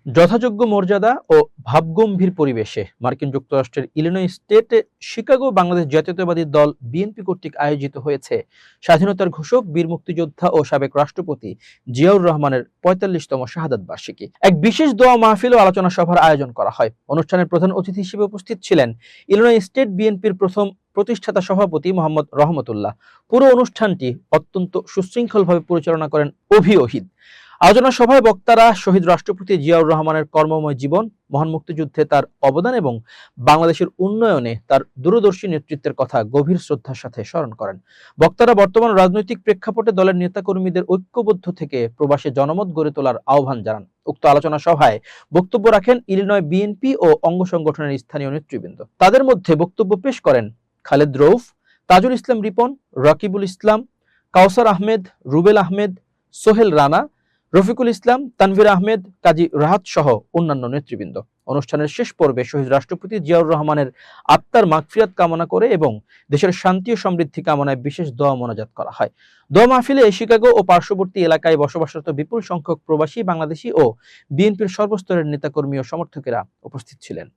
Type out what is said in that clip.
যথাযোগ্য মর্যাদা ও ভাবগম্ভীর পরিবেশে মার্কিন যুক্তরাষ্ট্রের ইলিনয় স্টেটে শিকাগো বাংলাদেশ জাতীয়তাবাদী দল বিএনপি কর্তৃক আয়োজিত হয়েছে স্বাধীনতার ঘোষক বীর মুক্তিযোদ্ধা ও সাবেক রাষ্ট্রপতি জিয়াউর রহমানের ৪৫তম শাহাদাত বার্ষিকী। এক বিশেষ দোয়া মাহফিল ও আলোচনা সভার আয়োজন করা হয়। অনুষ্ঠানের প্রধান অতিথি হিসেবে উপস্থিত ছিলেন ইলিনয় স্টেট বিএনপির প্রথম প্রতিষ্ঠাতা সভাপতি মোহাম্মদ রহমতুল্লাহ। পুরো অনুষ্ঠানটি অত্যন্ত সুশৃঙ্খলভাবে পরিচালনা করেন অভি ওহিদ। আলোচনা সভায় বক্তারা শহীদ রাষ্ট্রপতি জিয়াউর রহমানের কর্মময় জীবন, মহান মুক্তিযুদ্ধে তার অবদান এবং বাংলাদেশের উন্নয়নে তার দূরদর্শী নেতৃত্বের কথা গভীর শ্রদ্ধার সাথে স্মরণ করেন। বক্তারা বর্তমান রাজনৈতিক প্রেক্ষাপটে দলের নেতাকর্মীদের ঐক্যবদ্ধ থেকে প্রবাসে জনমত গড়ে তোলার আহ্বান জানান। উক্ত আলোচনা সভায় বক্তব্য রাখেন ইলিনয় বিএনপি ও অঙ্গ সংগঠনের স্থানীয় নেতৃবৃন্দ। তাদের মধ্যে বক্তব্য পেশ করেন খালেদ রউফ, তাজুল ইসলাম রিপন, রাকিবুল ইসলাম, কাউসার আহমেদ, রুবেল আহমেদ, সোহেল রানা, রফিকুল ইসলাম, তানভীর আহমেদ, কাজী রাহাত সহ অন্যান্য নেতৃবৃন্দ। অনুষ্ঠানের শেষ পর্বে শহীদ রাষ্ট্রপতি জিয়াউর রহমানের আত্মার মাগফিরাত কামনা করে এবং দেশের শান্তি ও সমৃদ্ধি কামনায় বিশেষ দোয়া মোনাজাত করা হয়। দোয়া মাহফিলে শিকাগো ও পার্শ্ববর্তী এলাকায় বসবাসরত বিপুল সংখ্যক প্রবাসী বাংলাদেশি ও বিএনপির সর্বস্তরের নেতাকর্মী ও সমর্থকেরা উপস্থিত ছিলেন।